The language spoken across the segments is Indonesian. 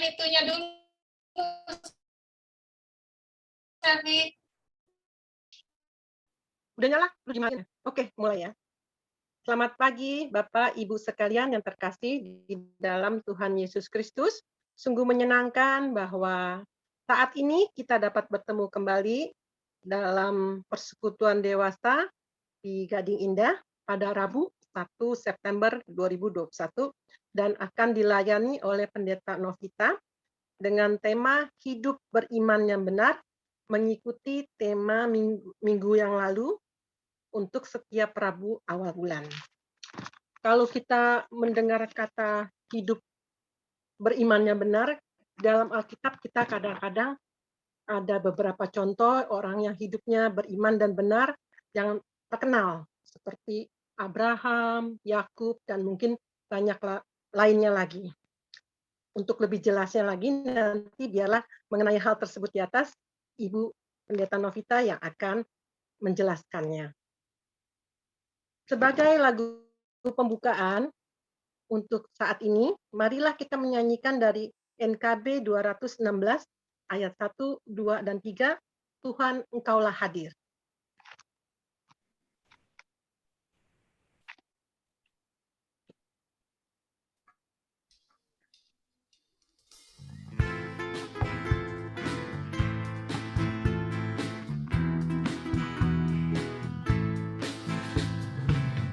nyalain itunya dulu. Safi. Udah nyala? Lu gimana? Oke, mulai ya. Selamat pagi Bapak Ibu sekalian yang terkasih di dalam Tuhan Yesus Kristus. Sungguh menyenangkan bahwa saat ini kita dapat bertemu kembali dalam persekutuan dewasa di Gading Indah pada Rabu 1 September 2021 dan akan dilayani oleh Pendeta Novita dengan tema Hidup Beriman yang Benar, mengikuti tema minggu yang lalu untuk setiap Rabu awal bulan. Kalau kita mendengar kata hidup beriman yang benar, dalam Alkitab kita kadang-kadang ada beberapa contoh orang yang hidupnya beriman dan benar yang terkenal, seperti Abraham, Yakub, dan mungkin banyak lainnya lagi. Untuk lebih jelasnya lagi, nanti biarlah mengenai hal tersebut di atas, Ibu Pendeta Novita yang akan menjelaskannya. Sebagai lagu pembukaan untuk saat ini, marilah kita menyanyikan dari NKB 216 ayat 1, 2, dan 3, Tuhan Engkaulah hadir.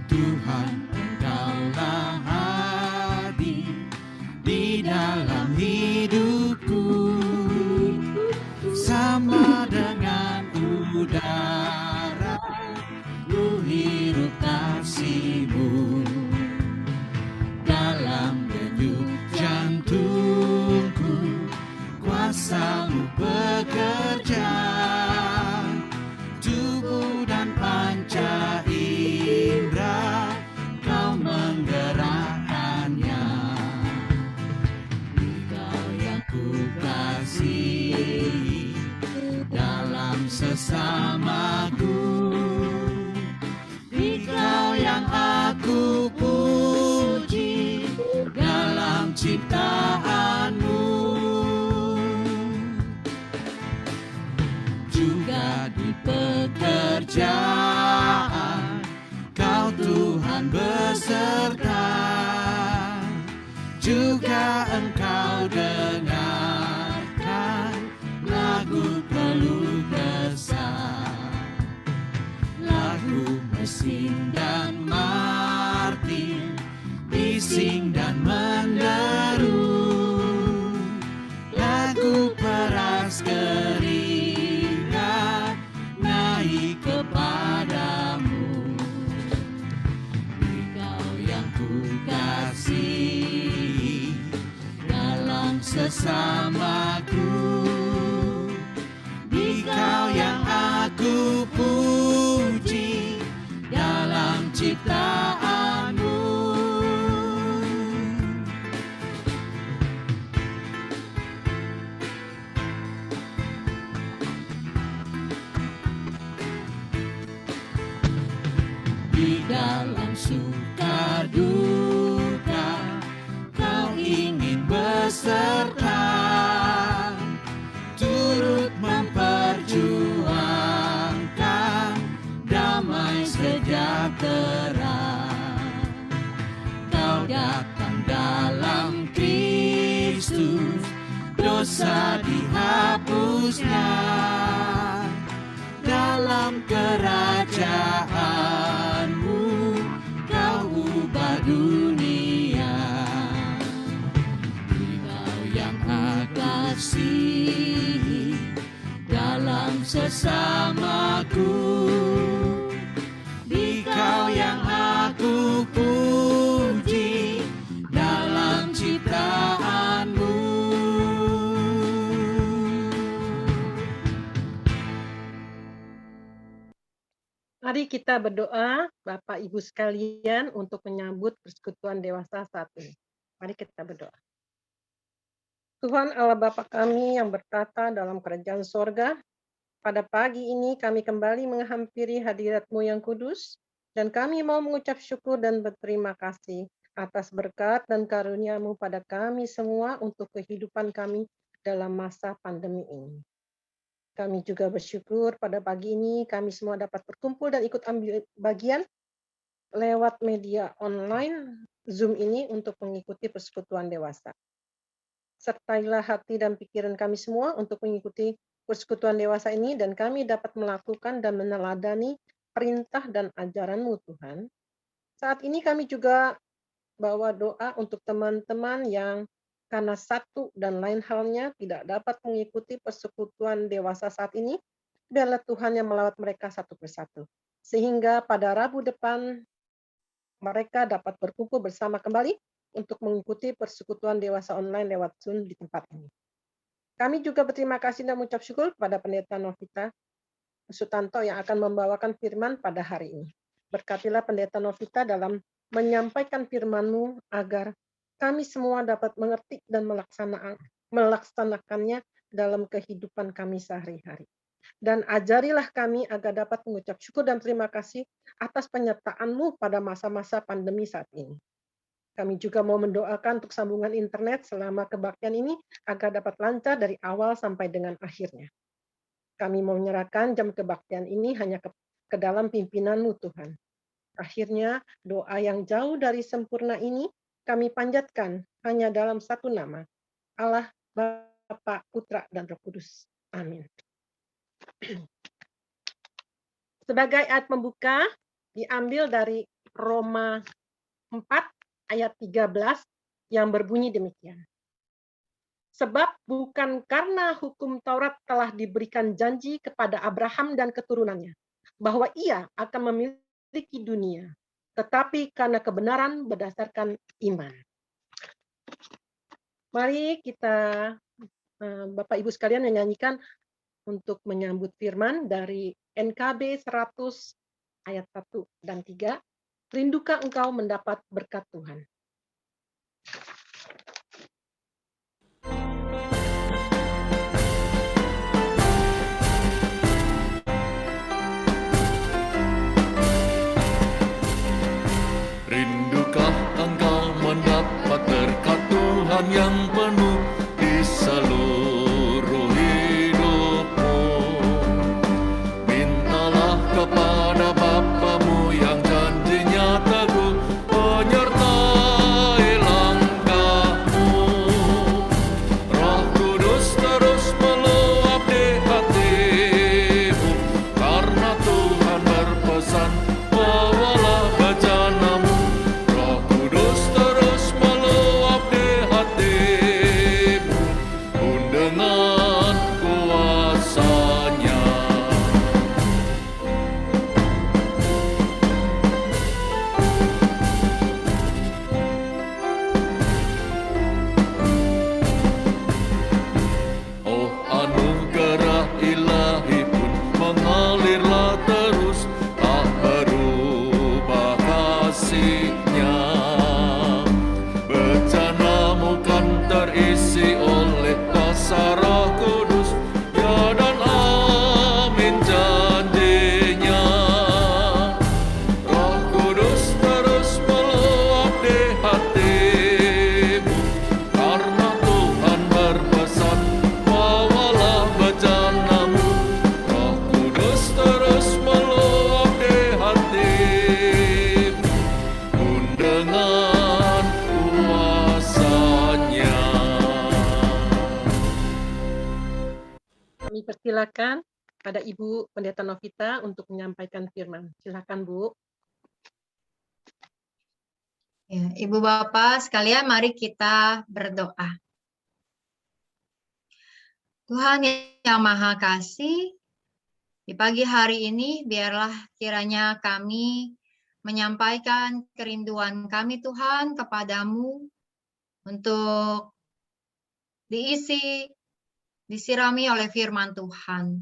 Tuhan, Engkaulah hadir di dalam hidupku, sama dengan udara ku hirup kasih-Mu. Dalam denyut jantungku kuasa-Mu bekerja, tubuh dan panca indera Kau menggerakkannya. Engkau yang ku kasihi dalam sesamaku, Engkau yang aku puji dalam ciptaan-Mu. Juga di pekerjaan Kau Tuhan beserta, juga Engkau dengarkan lagu keluh kesah, lagu mesin dan martir, bising dan menderu, lagu peras keringat naik kepadamu. Engkau yang ku kasihi dalam sesamaku, Engkau yang aku puji dalam ciptaan-Mu. Di dalam suka duka Kau ingin beserta, turut memperjuangkan damai sejahtera. Kau datang dalam Kristus, dosa dihapusnya, dalam kerajaan-Mu Kau ubah dunia. Engkau yang aku kasihi dalam sesamaku, Engkau yang aku puji dalam ciptaan-Mu. Mari kita berdoa, Bapak Ibu sekalian, untuk menyambut persekutuan dewasa saat ini. Mari kita berdoa. Tuhan Allah Bapa kami yang bertata dalam kerajaan sorga, pada pagi ini kami kembali menghampiri hadirat-Mu yang kudus, dan kami mau mengucap syukur dan berterima kasih atas berkat dan karunia-Mu pada kami semua untuk kehidupan kami dalam masa pandemi ini. Kami juga bersyukur pada pagi ini kami semua dapat berkumpul dan ikut ambil bagian lewat media online Zoom ini untuk mengikuti persekutuan dewasa. Sertailah hati dan pikiran kami semua untuk mengikuti persekutuan dewasa ini dan kami dapat melakukan dan meneladani perintah dan ajaran-Mu Tuhan. Saat ini kami juga bawa doa untuk teman-teman yang karena satu dan lain halnya tidak dapat mengikuti persekutuan dewasa saat ini, biarlah Tuhan yang melawat mereka satu persatu. Sehingga pada Rabu depan mereka dapat berkumpul bersama kembali untuk mengikuti persekutuan dewasa online lewat Zoom di tempat ini. Kami juga berterima kasih dan mengucap syukur kepada Pendeta Novita Sutanto yang akan membawakan firman pada hari ini. Berkatilah Pendeta Novita dalam menyampaikan firman-Mu agar kami semua dapat mengerti dan melaksanakannya dalam kehidupan kami sehari-hari. Dan ajarilah kami agar dapat mengucap syukur dan terima kasih atas penyertaan-Mu pada masa-masa pandemi saat ini. Kami juga mau mendoakan untuk sambungan internet selama kebaktian ini agar dapat lancar dari awal sampai dengan akhirnya. Kami mau menyerahkan jam kebaktian ini hanya ke dalam pimpinan-Mu Tuhan. Akhirnya, doa yang jauh dari sempurna ini kami panjatkan hanya dalam satu nama, Allah, Bapa, Putra, dan Roh Kudus. Amin. Sebagai ayat pembuka, diambil dari Roma 4 ayat 13 yang berbunyi demikian. Sebab bukan karena hukum Taurat telah diberikan janji kepada Abraham dan keturunannya, bahwa ia akan memiliki dunia, tetapi karena kebenaran berdasarkan iman. Mari kita, Bapak Ibu sekalian, menyanyikan untuk menyambut firman dari NKB 100 ayat 1 dan 3. Rindukah engkau mendapat berkat Tuhan? Rindukah engkau mendapat berkat Tuhan yang penuh di seluruh hidupmu? Mintalah kepada Bapamu yang janjinya teguh, menyertai langkahmu. Roh Kudus terus meluap di hatimu, karena Tuhan berpesan, bawalah bejanamu. Roh Kudus terus meluap di hatimu, pun dengan kuasa-Nya. Oh, anugerah ilahi pun mengalirlah terus, tak berubah kasih-Nya. Bejanamu kan terisi oleh kuasa Roh Kudus, ya dan amin janjinya. Roh Kudus terus meluap di hatimu, karena Tuhan berpesan, bawalah bejanamu. Roh Kudus terus meluap di hatimu, pun dengan kuasa-Nya. Kami persilakan pada Ibu Pendeta Novita untuk menyampaikan firman. Silakan, Bu. Ya, Ibu Bapak sekalian, mari kita berdoa. Tuhan yang Maha Kasih, di pagi hari ini biarlah kiranya kami menyampaikan kerinduan kami Tuhan kepadamu untuk disirami oleh firman Tuhan.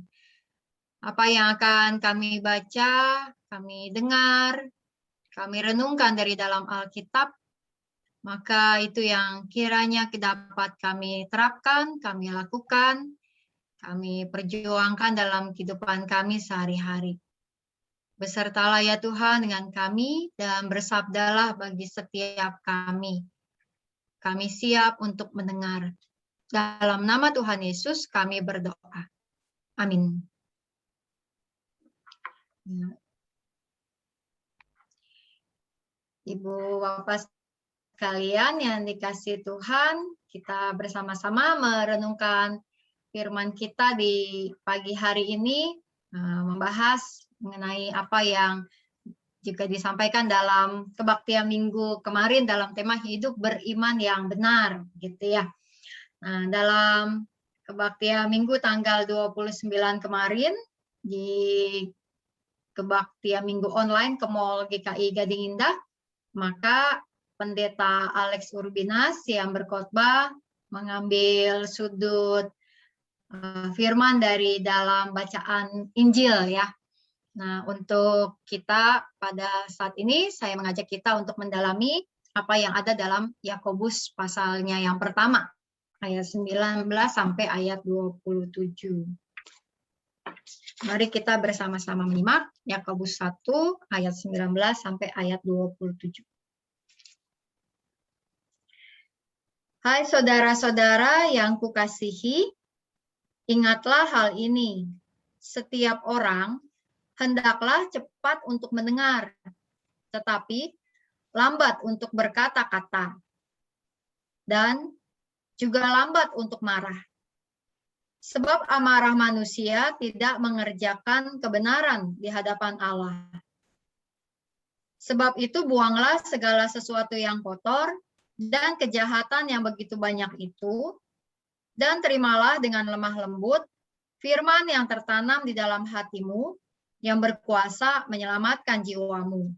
Apa yang akan kami baca, kami dengar, kami renungkan dari dalam Alkitab, maka itu yang kiranya dapat kami terapkan, kami lakukan, kami perjuangkan dalam kehidupan kami sehari-hari. Besertalah ya Tuhan dengan kami dan bersabdalah bagi setiap kami. Kami siap untuk mendengar. Dalam nama Tuhan Yesus kami berdoa. Amin. Ibu Bapak sekalian yang dikasihi Tuhan, kita bersama-sama merenungkan firman kita di pagi hari ini, membahas mengenai apa yang juga disampaikan dalam kebaktian minggu kemarin dalam tema hidup beriman yang benar, gitu ya. Nah, dalam kebaktian minggu tanggal 29 kemarin di kebaktian minggu online ke Mall GKI Gading Indah, maka Pendeta Alex Urbinas yang berkhotbah mengambil sudut firman dari dalam bacaan Injil ya. Nah, untuk kita pada saat ini saya mengajak kita untuk mendalami apa yang ada dalam Yakobus pasalnya yang pertama, ayat 19 sampai ayat 27. Mari kita bersama-sama menyimak Yakobus 1 ayat 19 sampai ayat 27. Hai saudara-saudara yang kukasihi, ingatlah hal ini. Setiap orang hendaklah cepat untuk mendengar, tetapi lambat untuk berkata-kata, dan juga lambat untuk marah. Sebab amarah manusia tidak mengerjakan kebenaran di hadapan Allah. Sebab itu buanglah segala sesuatu yang kotor dan kejahatan yang begitu banyak itu, dan terimalah dengan lemah lembut firman yang tertanam di dalam hatimu, yang berkuasa menyelamatkan jiwamu.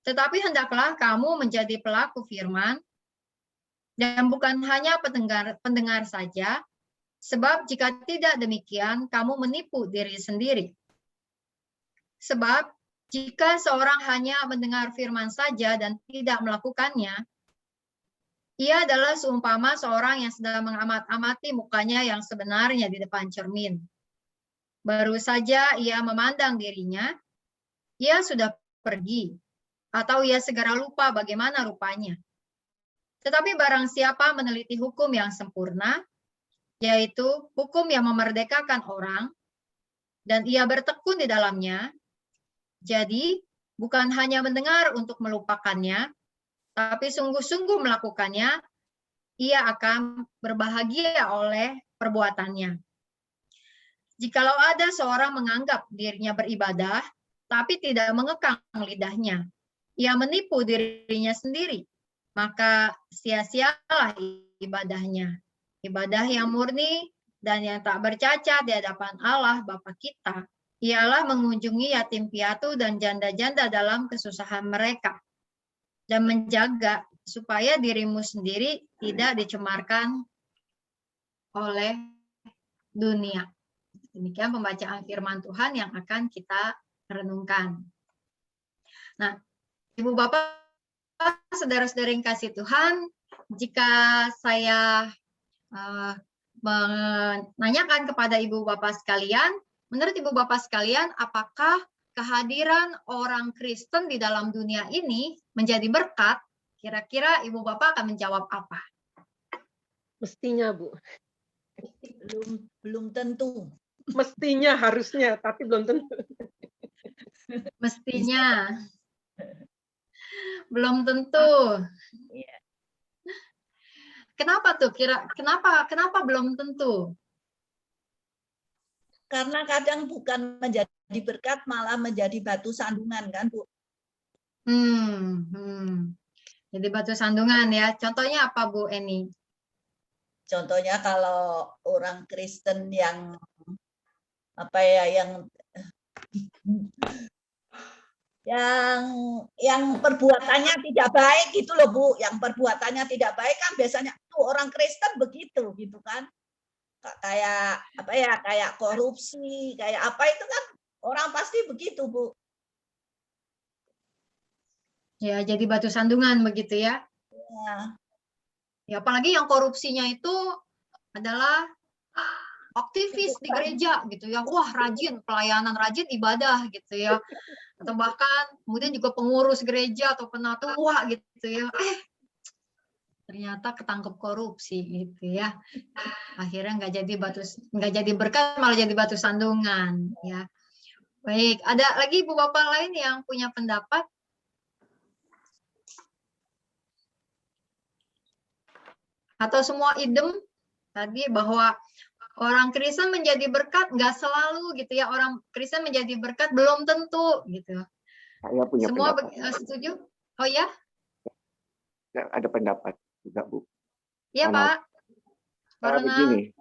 Tetapi hendaklah kamu menjadi pelaku firman, dan bukan hanya pendengar saja, sebab jika tidak demikian, kamu menipu diri sendiri. Sebab jika seorang hanya mendengar firman saja dan tidak melakukannya, ia adalah seumpama seorang yang sedang mengamat-amati mukanya yang sebenarnya di depan cermin. Baru saja ia memandang dirinya, ia sudah pergi, atau ia segera lupa bagaimana rupanya. Tetapi barang siapa meneliti hukum yang sempurna, yaitu hukum yang memerdekakan orang, dan ia bertekun di dalamnya, jadi bukan hanya mendengar untuk melupakannya, tapi sungguh-sungguh melakukannya, ia akan berbahagia oleh perbuatannya. Jikalau ada seorang menganggap dirinya beribadah, tapi tidak mengekang lidahnya, ia menipu dirinya sendiri, maka sia-sialah ibadahnya. Ibadah yang murni dan yang tak bercacat di hadapan Allah Bapa kita, ialah mengunjungi yatim piatu dan janda-janda dalam kesusahan mereka, dan menjaga supaya dirimu sendiri tidak dicemarkan oleh dunia. Demikian pembacaan firman Tuhan yang akan kita renungkan. Nah, Ibu Bapak, saudara-saudara yang kasih Tuhan, jika saya menanyakan kepada Ibu Bapak sekalian, menurut Ibu Bapak sekalian, apakah kehadiran orang Kristen di dalam dunia ini menjadi berkat? Kira-kira Ibu Bapak akan menjawab apa? Mestinya, Bu. Belum tentu. Mestinya, harusnya, tapi belum tentu. Mestinya. Belum tentu. Iya. Kenapa tuh? Kenapa belum tentu? Karena kadang bukan menjadi berkat, malah menjadi batu sandungan, kan, Bu? Jadi batu sandungan ya. Contohnya apa, Bu Eni? Contohnya kalau orang Kristen yang yang perbuatannya tidak baik gitu loh, Bu. Yang perbuatannya tidak baik kan biasanya tuh orang Kristen begitu gitu kan. Kayak korupsi, kayak apa itu kan orang pasti begitu, Bu. Ya, jadi batu sandungan begitu ya. Ya. Ya, apalagi yang korupsinya itu adalah aktivis di gereja gitu ya, wah rajin pelayanan, rajin ibadah gitu ya, atau bahkan kemudian juga pengurus gereja atau penatua gitu ya, ternyata ketangkep korupsi gitu ya, akhirnya nggak jadi berkat, malah jadi batu sandungan ya. Baik, ada lagi ibu bapak lain yang punya pendapat? Atau semua idem tadi bahwa orang Kristen menjadi berkat nggak selalu gitu ya, orang Kristen menjadi berkat belum tentu gitu. Saya punya Semua pendapat. setuju? Oh ya? Ada pendapat juga, Bu. Iya Pak. Begini,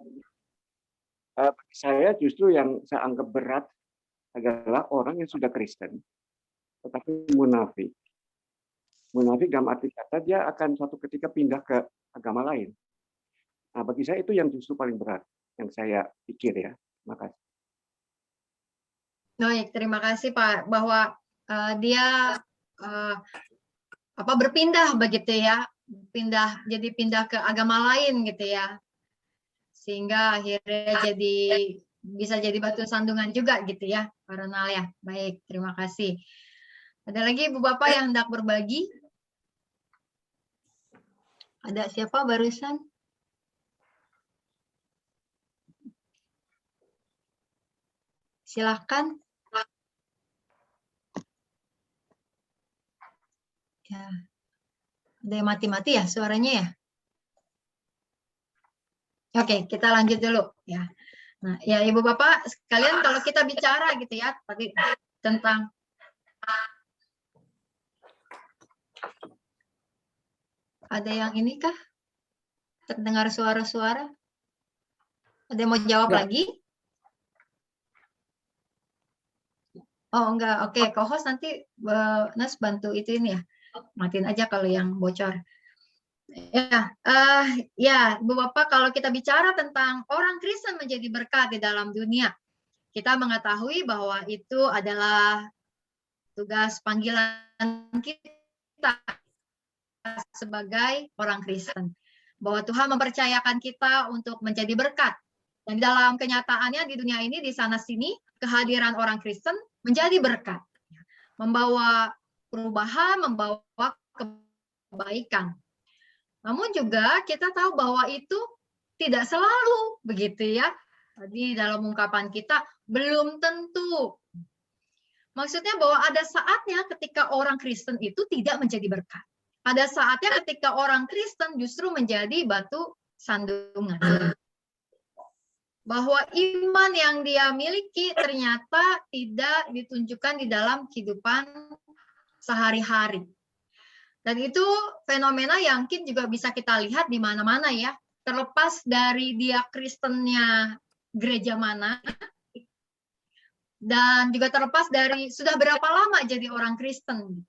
saya justru yang saya anggap berat adalah orang yang sudah Kristen, tetapi munafik. Munafik dalam arti kata dia akan suatu ketika pindah ke agama lain. Nah, bagi saya itu yang justru paling berat, yang saya pikir ya. Terima kasih. Baik, terima kasih Pak, bahwa dia berpindah begitu ya, pindah ke agama lain gitu ya, sehingga akhirnya bisa jadi batu sandungan juga gitu ya, Pak Ronald ya. Baik, terima kasih. Ada lagi ibu bapak yang hendak berbagi? Ada siapa barusan? Silakan. Ya. Ada yang mati-mati ya suaranya ya? Oke, kita lanjut dulu ya. Nah, ya ibu bapak sekalian, kalau kita bicara gitu ya tadi tentang ada yang ini kah? Terdengar suara-suara? Ada yang mau jawab lagi? Oh enggak, oke. Co-host nanti Nas bantu itu ini ya. Matiin aja kalau yang bocor. Ya, Ibu Bapak, kalau kita bicara tentang orang Kristen menjadi berkat di dalam dunia, kita mengetahui bahwa itu adalah tugas panggilan kita sebagai orang Kristen. Bahwa Tuhan mempercayakan kita untuk menjadi berkat. Dan dalam kenyataannya di dunia ini, di sana-sini, kehadiran orang Kristen menjadi berkat. Membawa perubahan, membawa kebaikan. Namun juga kita tahu bahwa itu tidak selalu begitu ya. Tadi dalam ungkapan kita, belum tentu. Maksudnya bahwa ada saatnya ketika orang Kristen itu tidak menjadi berkat. Ada saatnya ketika orang Kristen justru menjadi batu sandungan. Bahwa iman yang dia miliki ternyata tidak ditunjukkan di dalam kehidupan sehari-hari. Dan itu fenomena yang mungkin juga bisa kita lihat di mana-mana ya. Terlepas dari dia Kristennya gereja mana. Dan juga terlepas dari sudah berapa lama jadi orang Kristen.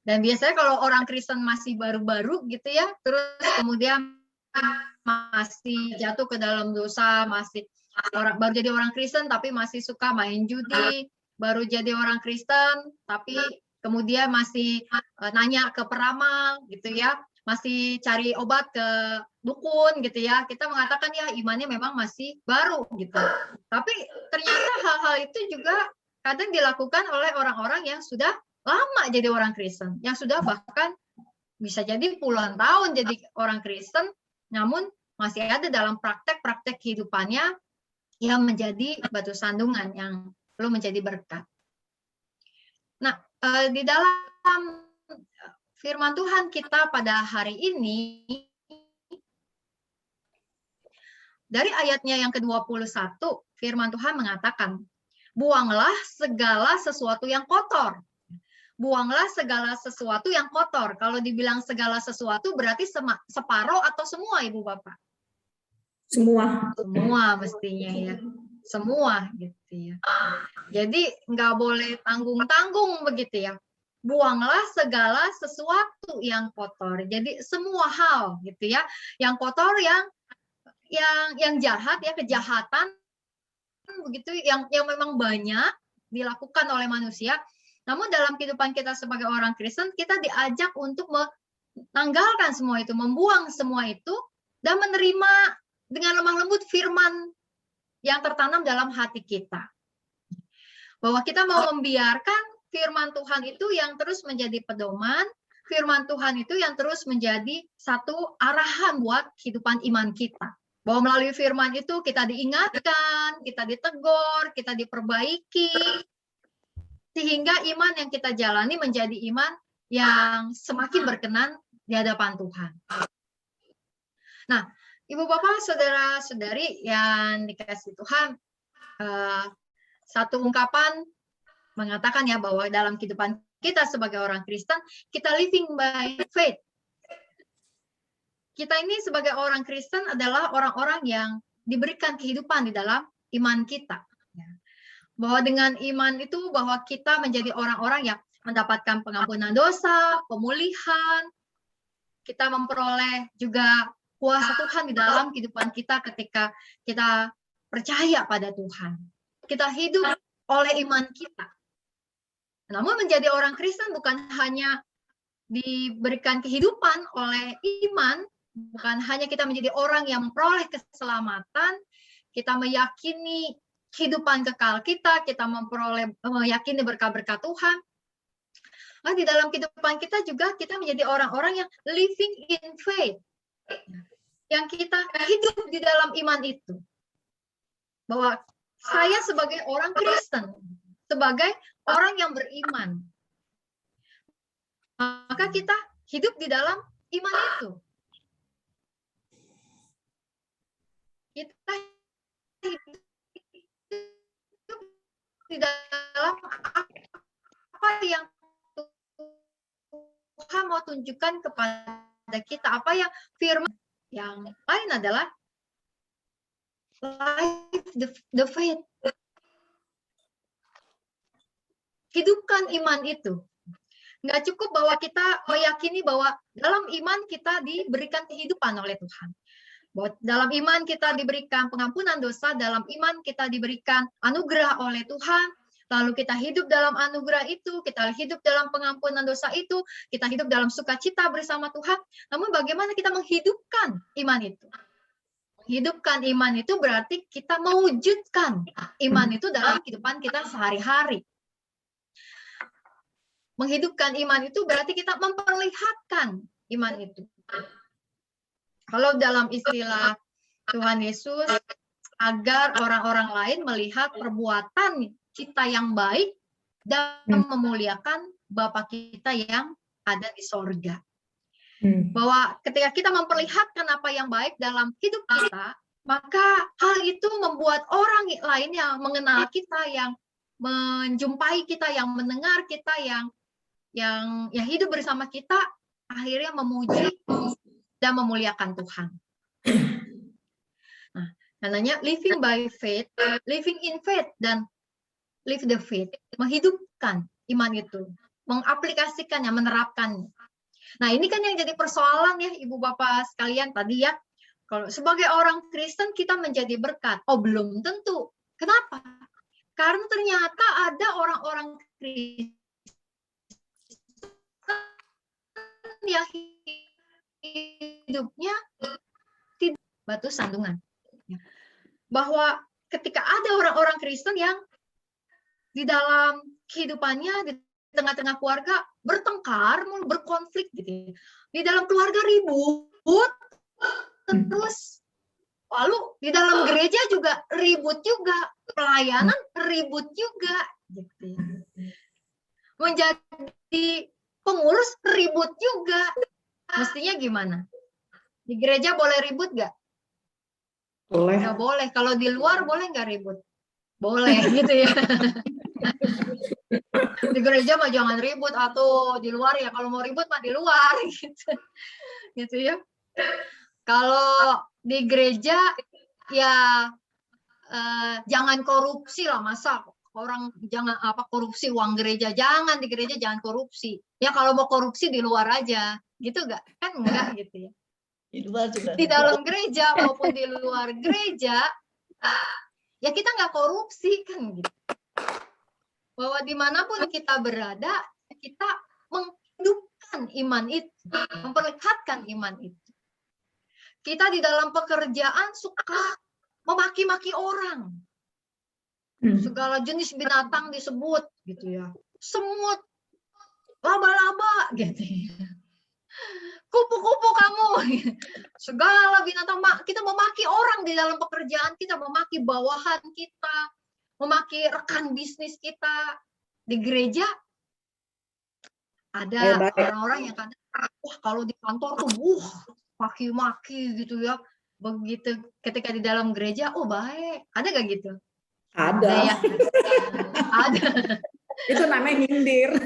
Dan biasanya kalau orang Kristen masih baru-baru gitu ya, terus kemudian masih jatuh ke dalam dosa, baru jadi orang Kristen tapi masih suka main judi, baru jadi orang Kristen tapi kemudian masih nanya ke peramal gitu ya, masih cari obat ke dukun gitu ya. Kita mengatakan ya imannya memang masih baru gitu. Tapi ternyata hal-hal itu juga kadang dilakukan oleh orang-orang yang sudah lama jadi orang Kristen, yang sudah bahkan bisa jadi puluhan tahun jadi orang Kristen, namun masih ada dalam praktek-praktek kehidupannya yang menjadi batu sandungan, yang belum menjadi berkat. Nah, di dalam firman Tuhan kita pada hari ini, dari ayatnya yang ke-21, firman Tuhan mengatakan, buanglah segala sesuatu yang kotor. Buanglah segala sesuatu yang kotor. Kalau dibilang segala sesuatu berarti separuh atau semua, Ibu Bapak? Semua. Semua mestinya ya. Semua gitu ya. Jadi nggak boleh tanggung-tanggung begitu ya. Buanglah segala sesuatu yang kotor. Jadi semua hal gitu ya. Yang kotor, yang jahat ya, kejahatan begitu yang memang banyak dilakukan oleh manusia. Namun dalam kehidupan kita sebagai orang Kristen, kita diajak untuk menanggalkan semua itu, membuang semua itu, dan menerima dengan lemah lembut firman yang tertanam dalam hati kita. Bahwa kita mau membiarkan firman Tuhan itu yang terus menjadi pedoman, firman Tuhan itu yang terus menjadi satu arahan buat kehidupan iman kita. Bahwa melalui firman itu kita diingatkan, kita ditegur, kita diperbaiki, sehingga iman yang kita jalani menjadi iman yang semakin berkenan di hadapan Tuhan. Nah, Ibu Bapak, Saudara-saudari yang dikasihi Tuhan, satu ungkapan mengatakan ya bahwa dalam kehidupan kita sebagai orang Kristen, kita living by faith. Kita ini sebagai orang Kristen adalah orang-orang yang diberikan kehidupan di dalam iman kita. Bahwa dengan iman itu bahwa kita menjadi orang-orang yang mendapatkan pengampunan dosa, pemulihan, kita memperoleh juga kuasa Tuhan di dalam kehidupan kita ketika kita percaya pada Tuhan. Kita hidup oleh iman kita. Namun menjadi orang Kristen bukan hanya diberikan kehidupan oleh iman, bukan hanya kita menjadi orang yang memperoleh keselamatan, kita meyakini kehidupan kekal kita meyakini berkat-berkat Tuhan. Nah, di dalam kehidupan kita juga kita menjadi orang-orang yang living in faith. Yang kita hidup di dalam iman itu. Bahwa saya sebagai orang Kristen, sebagai orang yang beriman, maka kita hidup di dalam iman itu. Kita hidup di dalam apa yang Tuhan mau tunjukkan kepada kita, apa yang firman. Yang lain adalah life the faith. Hidupkan iman itu. Nggak cukup bahwa kita meyakini bahwa dalam iman kita diberikan kehidupan oleh Tuhan. Bahwa dalam iman kita diberikan pengampunan dosa, dalam iman kita diberikan anugerah oleh Tuhan, lalu kita hidup dalam anugerah itu, kita hidup dalam pengampunan dosa itu, kita hidup dalam sukacita bersama Tuhan. Namun bagaimana kita menghidupkan iman itu? Menghidupkan iman itu berarti kita mewujudkan iman itu dalam kehidupan kita sehari-hari. Menghidupkan iman itu berarti kita memperlihatkan iman itu. Kalau dalam istilah Tuhan Yesus, agar orang-orang lain melihat perbuatan kita yang baik dan memuliakan Bapa kita yang ada di sorga. Bahwa ketika kita memperlihatkan apa yang baik dalam hidup kita, maka hal itu membuat orang lain yang mengenal kita, yang menjumpai kita, yang mendengar kita, yang hidup bersama kita, akhirnya memuji dan memuliakan Tuhan. Nah, namanya living by faith, living in faith, dan live the faith, menghidupkan iman itu, mengaplikasikannya, menerapkannya. Nah, ini kan yang jadi persoalan ya, Ibu Bapak sekalian tadi ya. Kalau sebagai orang Kristen kita menjadi berkat. Oh, belum tentu. Kenapa? Karena ternyata ada orang-orang Kristen yang hidupnya tidak batu sandungan. Bahwa ketika ada orang-orang Kristen yang di dalam kehidupannya, di tengah-tengah keluarga bertengkar, berkonflik gitu. Di dalam keluarga ribut, terus lalu di dalam gereja juga ribut juga, pelayanan ribut juga gitu. Menjadi pengurus ribut juga. Mestinya gimana? Di gereja boleh ribut nggak? Boleh. Nggak boleh. Kalau di luar boleh nggak ribut? Boleh gitu ya. Di gereja mah jangan ribut, atau di luar ya kalau mau ribut mah di luar gitu ya. Kalau di gereja ya jangan korupsi lah, masa orang jangan korupsi uang gereja, jangan di gereja, jangan korupsi ya. Kalau mau korupsi di luar aja gitu, enggak kan? Enggak gitu ya. Di luar juga. Di dalam gereja maupun di luar gereja ya kita nggak korupsi kan gitu. Bahwa dimanapun kita berada, kita menghidupkan iman itu, memperlihatkan iman itu. Kita di dalam pekerjaan suka memaki-maki orang. Segala jenis binatang disebut gitu ya. Semut, laba-laba gitu ya. Kupu-kupu kamu. Segala binatang, kita memaki orang di dalam pekerjaan kita, memaki bawahan kita, memaki rekan bisnis kita. Di gereja ada orang-orang yang kadang, wah kalau di kantor tuh, maki-maki gitu ya. Begitu ketika di dalam gereja, oh baik. Ada gak gitu? Ada. Ya? Ada. Itu namanya nyindir.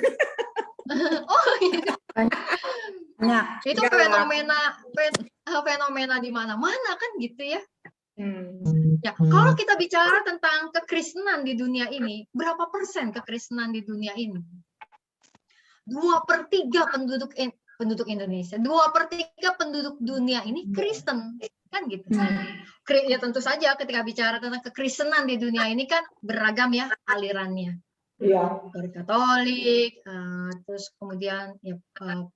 Oh iya. Banyak. Itu fenomena di mana-mana kan gitu ya. Ya, kalau kita bicara tentang kekristenan di dunia ini, berapa persen kekristenan di dunia ini? 2/3 penduduk Indonesia, 2/3 penduduk dunia ini Kristen, kan gitu. Ya tentu saja ketika bicara tentang kekristenan di dunia ini kan beragam ya alirannya. Iya. Dari Katolik, terus kemudian ya,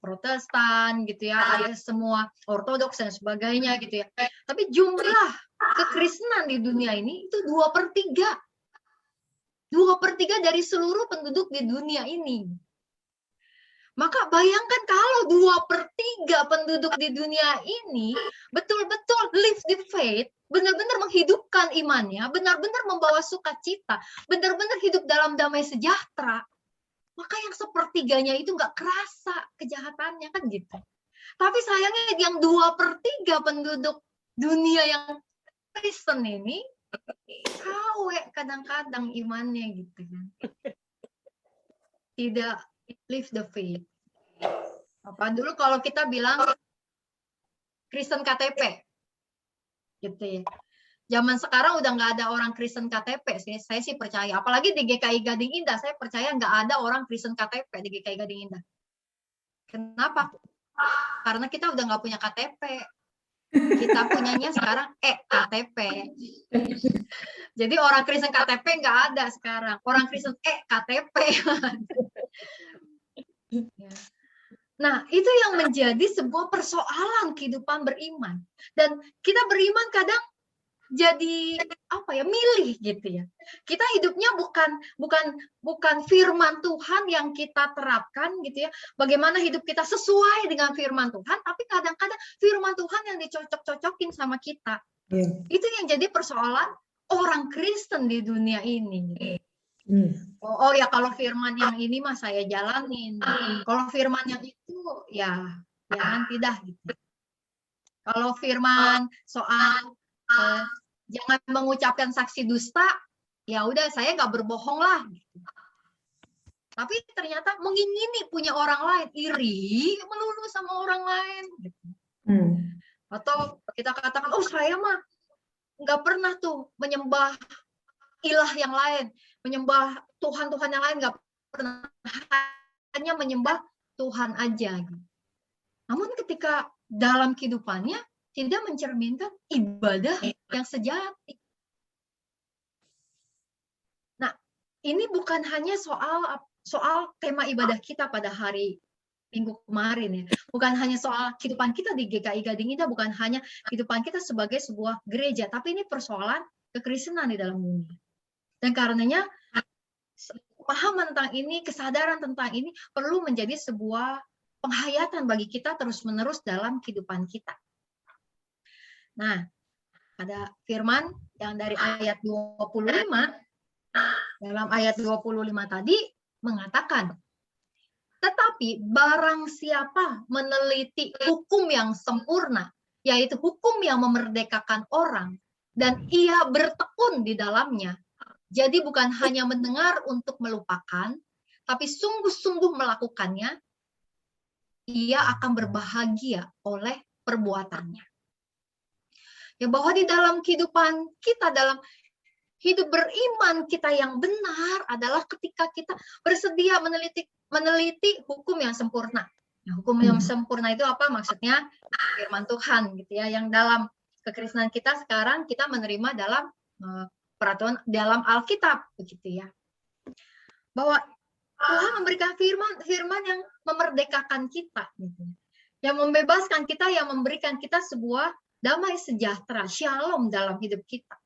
Protestan gitu ya, ada semua Ortodoks dan sebagainya gitu ya. Tapi jumlah kekristenan di dunia ini itu 2/3. 2/3 dari seluruh penduduk di dunia ini. Maka bayangkan kalau 2/3 penduduk di dunia ini betul-betul live the faith, benar-benar menghidupkan imannya, benar-benar membawa sukacita, benar-benar hidup dalam damai sejahtera, maka yang 1/3 itu nggak kerasa kejahatannya kan gitu. Tapi sayangnya yang 2/3 penduduk dunia yang Kristen ini KW kadang-kadang imannya gitu kan. Tidak live the faith. Apa dulu kalau kita bilang Kristen KTP, gitu ya. Zaman sekarang udah nggak ada orang Kristen KTP sih. Saya sih percaya. Apalagi di GKI Gading Indah, saya percaya nggak ada orang Kristen KTP di GKI Gading Indah. Kenapa? Karena kita udah nggak punya KTP. Kita punyanya sekarang KTP. Jadi orang Kristen KTP nggak ada sekarang. Orang Kristen KTP. Nah, itu yang menjadi sebuah persoalan kehidupan beriman. Dan kita beriman kadang jadi milih gitu ya. Kita hidupnya bukan firman Tuhan yang kita terapkan gitu ya. Bagaimana hidup kita sesuai dengan firman Tuhan, tapi kadang-kadang firman Tuhan yang dicocok-cocokin sama kita. Itu yang jadi persoalan orang Kristen di dunia ini. Oh ya, kalau firman yang ini mah saya jalanin. Kalau firman yang itu ya nanti dah gitu. Kalau firman soal jangan mengucapkan saksi dusta, ya udah saya nggak berbohong lah. Gitu. Tapi ternyata mengingini punya orang lain, iri melulu sama orang lain. Gitu. Atau kita katakan, oh saya mah nggak pernah tuh menyembah ilah yang lain, menyembah Tuhan-Tuhan yang lain, nggak pernah, hanya menyembah Tuhan aja. Namun ketika dalam kehidupannya tidak mencerminkan ibadah yang sejati. Nah, ini bukan hanya soal tema ibadah kita pada hari Minggu kemarin ya. Bukan hanya soal kehidupan kita di GKI Gading Indah, bukan hanya kehidupan kita sebagai sebuah gereja, tapi ini persoalan kekristenan di dalam dunia. Dan karenanya pemahaman tentang ini, kesadaran tentang ini perlu menjadi sebuah penghayatan bagi kita terus-menerus dalam kehidupan kita. Nah, ada firman yang dari ayat 25, dalam ayat 25 tadi mengatakan, tetapi barang siapa meneliti hukum yang sempurna, yaitu hukum yang memerdekakan orang, dan ia bertekun di dalamnya, jadi bukan hanya mendengar untuk melupakan, tapi sungguh-sungguh melakukannya, ia akan berbahagia oleh perbuatannya. Ya, bahwa di dalam kehidupan kita, dalam hidup beriman kita yang benar adalah ketika kita bersedia meneliti hukum yang sempurna. Nah, hukum yang sempurna itu apa? Maksudnya firman Tuhan gitu ya, yang dalam kekristenan kita sekarang kita menerima dalam peraturan dalam Alkitab begitu ya. Bahwa Tuhan memberikan firman yang memerdekakan kita gitu. Yang membebaskan kita, yang memberikan kita sebuah damai sejahtera, shalom dalam hidup kita.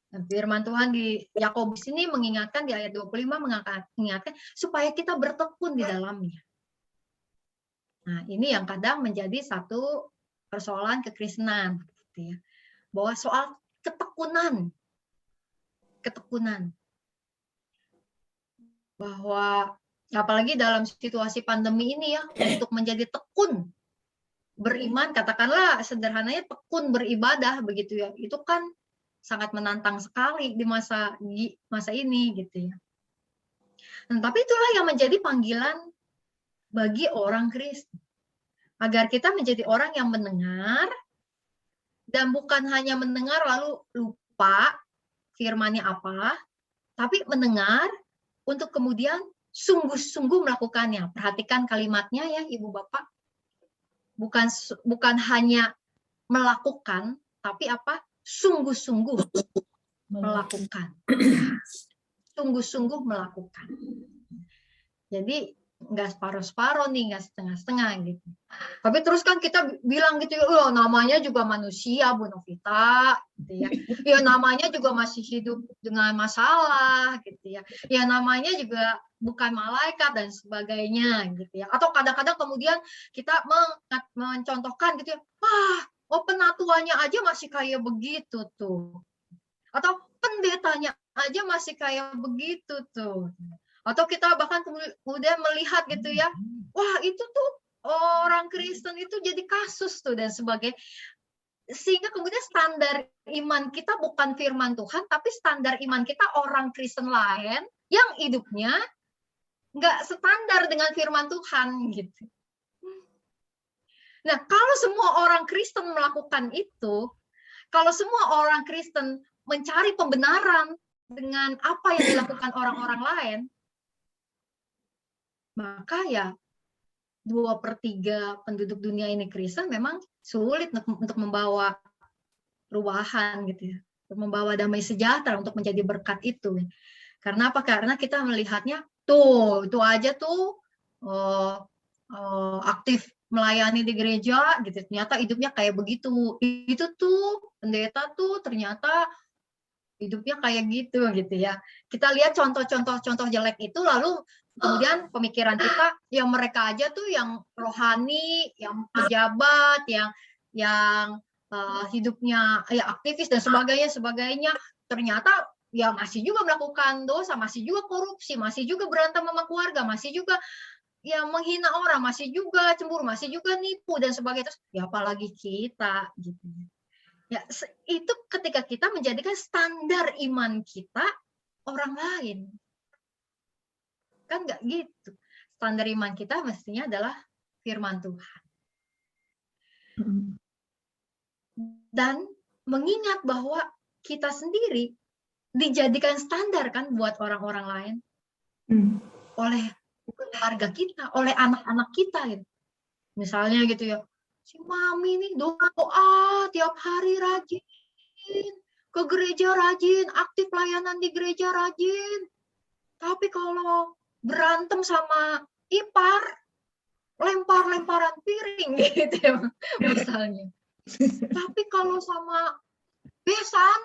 Dan firman Tuhan di Yakobus ini mengingatkan di ayat 25 mengingatkan supaya kita bertekun di dalamnya. Nah, ini yang kadang menjadi satu persoalan kekristenan, gitu ya. Bahwa soal ketekunan. Bahwa apalagi dalam situasi pandemi ini ya, untuk menjadi tekun beriman, katakanlah sederhananya tekun beribadah begitu ya. Itu kan sangat menantang sekali di masa ini gitu ya. Nah, tapi itulah yang menjadi panggilan bagi orang Kristen. Agar kita menjadi orang yang mendengar dan bukan hanya mendengar lalu lupa firman-Nya apa, tapi mendengar untuk kemudian sungguh-sungguh melakukannya. Perhatikan kalimatnya ya Ibu Bapak. Bukan hanya melakukan, tapi apa? Sungguh-sungguh melakukan. Sungguh-sungguh melakukan. Jadi nggak separuh-separuh nih, nggak setengah-setengah gitu. Tapi terus kan kita bilang gitu, oh namanya juga manusia, Bu Novita, gitu ya. Ya namanya juga masih hidup dengan masalah, gitu ya. Ya namanya juga bukan malaikat dan sebagainya, gitu ya. Atau kadang-kadang kemudian kita mencontohkan gitu ya, penatuannya aja masih kayak begitu tuh. Atau pendetanya aja masih kayak begitu tuh. Atau kita bahkan kemudian melihat gitu ya, wah itu tuh orang Kristen itu jadi kasus tuh dan sebagainya. Sehingga kemudian standar iman kita bukan firman Tuhan, tapi standar iman kita orang Kristen lain yang hidupnya nggak standar dengan firman Tuhan gitu. Nah, kalau semua orang Kristen melakukan itu, kalau semua orang Kristen mencari pembenaran dengan apa yang dilakukan orang-orang lain, maka ya 2/3 penduduk dunia ini Kristen memang sulit untuk membawa perubahan gitu ya, untuk membawa damai sejahtera, untuk menjadi berkat itu. Karena apa? Karena kita melihatnya itu aja tuh aktif melayani di gereja gitu, ternyata hidupnya kayak begitu. Itu tuh pendeta tuh ternyata hidupnya kayak gitu ya. Kita lihat contoh jelek itu, lalu kemudian pemikiran kita, yang mereka aja tuh yang rohani, yang pejabat, yang hidupnya ya aktivis dan sebagainya, ternyata ya masih juga melakukan dosa, masih juga korupsi, masih juga berantem sama keluarga, masih juga ya menghina orang, masih juga cemburu, masih juga nipu dan sebagainya. Terus ya apalagi kita gitu. Ya itu ketika kita menjadikan standar iman kita orang lain. Kan nggak gitu. Standar iman kita mestinya adalah firman Tuhan. Dan mengingat bahwa kita sendiri dijadikan standar kan buat orang-orang lain. Oleh keluarga kita, oleh anak-anak kita gitu. Misalnya gitu ya, si mami nih doa tiap hari rajin, ke gereja rajin, aktif pelayanan di gereja rajin. Tapi kalau berantem sama ipar, lempar-lemparan piring gitu ya misalnya. Tapi kalau sama besan,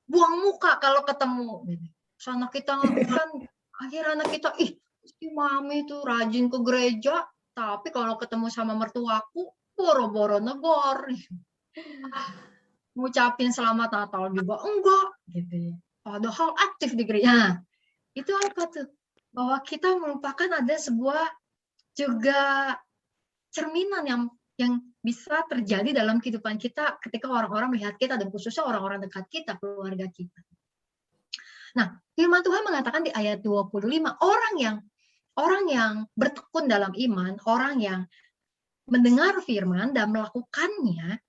buang muka kalau ketemu. Anak kita kan, akhirnya anak kita, si mami tuh rajin ke gereja, tapi kalau ketemu sama mertuaku, boro-boro negor. Ngucapin selamat Natal juga enggak, gitu. Padahal aktif di gereja. Itu apa tuh? Bahwa kita melupakan ada sebuah juga cerminan yang bisa terjadi dalam kehidupan kita ketika orang-orang melihat kita, dan khususnya orang-orang dekat kita, keluarga kita. Nah, firman Tuhan mengatakan di ayat 25, orang yang bertekun dalam iman, orang yang mendengar firman dan melakukannya,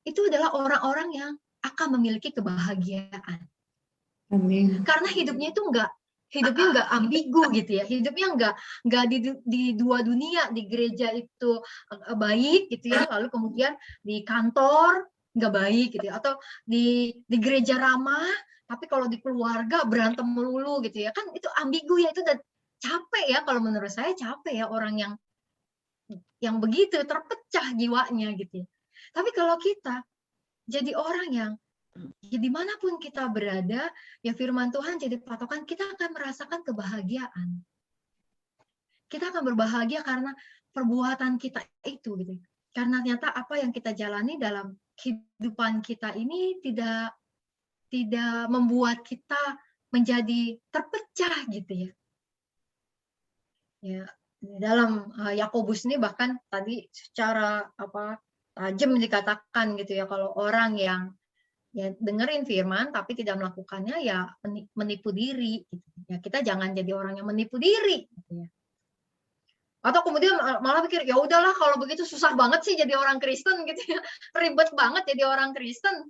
itu adalah orang-orang yang akan memiliki kebahagiaan. Amin. Karena hidupnya itu nggak ambigu gitu ya, hidupnya nggak di dua dunia, di gereja itu baik gitu ya, lalu kemudian di kantor nggak baik gitu ya, atau di gereja ramah tapi kalau di keluarga berantem melulu gitu ya, kan itu ambigu ya, itu udah capek ya, kalau menurut saya capek ya orang yang begitu terpecah jiwanya gitu ya. Tapi kalau kita jadi orang yang ya dimanapun kita berada, ya firman Tuhan jadi patokan, kita akan merasakan kebahagiaan. Kita akan berbahagia karena perbuatan kita itu, gitu. Karena ternyata apa yang kita jalani dalam kehidupan kita ini tidak membuat kita menjadi terpecah, gitu ya. Ya, di dalam Yakobus ini bahkan tadi secara tajam dikatakan gitu ya, kalau orang yang ya dengerin firman tapi tidak melakukannya ya menipu diri gitu. Ya kita jangan jadi orang yang menipu diri gitu ya. Atau kemudian malah pikir ya udahlah kalau begitu susah banget sih jadi orang Kristen gitu ya. Ribet banget jadi orang Kristen.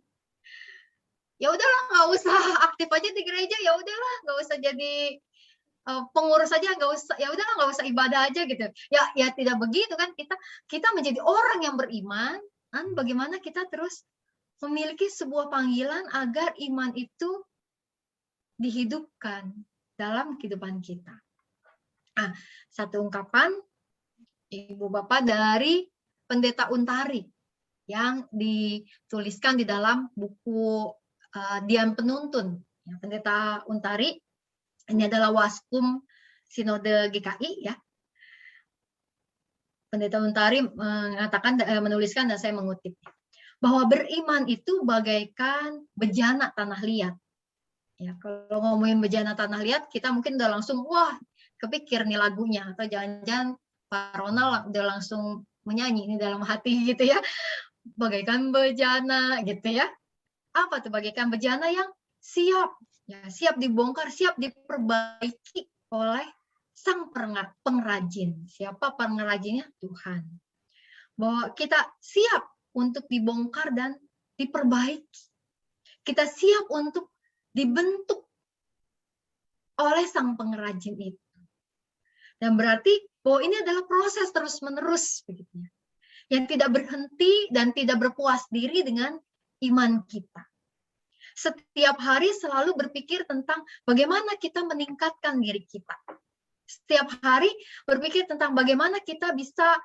Ya udahlah nggak usah aktif aja di gereja, ya udahlah nggak usah jadi pengurus aja, nggak usah, ya udahlah nggak usah ibadah aja gitu. Ya tidak begitu kan, kita menjadi orang yang beriman, kan bagaimana kita terus memiliki sebuah panggilan agar iman itu dihidupkan dalam kehidupan kita. Nah, satu ungkapan Ibu Bapak dari Pendeta Untari yang dituliskan di dalam buku Dian Penuntun. Ya, Pendeta Untari ini adalah Waskum Sinode GKI ya. Pendeta Untari mengatakan, menuliskan, dan saya mengutip, bahwa beriman itu bagaikan bejana tanah liat. Ya, kalau ngomongin bejana tanah liat, kita mungkin udah langsung wah kepikir nih lagunya, atau jangan-jangan Pak Ronald udah langsung menyanyi ini dalam hati gitu ya. Bagaikan bejana gitu ya. Apa tuh bagaikan bejana yang siap, ya, siap dibongkar, siap diperbaiki oleh sang pengrajin. Siapa pengrajinnya? Tuhan. Bahwa kita siap untuk dibongkar dan diperbaiki. Kita siap untuk dibentuk oleh sang pengrajin itu. Dan berarti bahwa ini adalah proses terus-menerus begitu ya. Yang tidak berhenti dan tidak berpuas diri dengan iman kita. Setiap hari selalu berpikir tentang bagaimana kita meningkatkan diri kita. Setiap hari berpikir tentang bagaimana kita bisa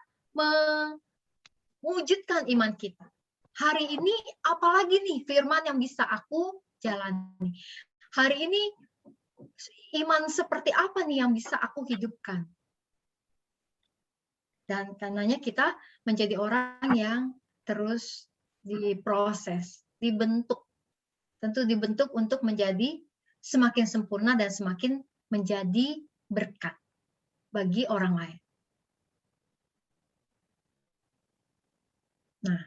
mewujudkan iman kita. Hari ini apalagi nih firman yang bisa aku jalani. Hari ini iman seperti apa nih yang bisa aku hidupkan. Dan karenanya kita menjadi orang yang terus diproses, dibentuk. Tentu dibentuk untuk menjadi semakin sempurna dan semakin menjadi berkat bagi orang lain. Nah,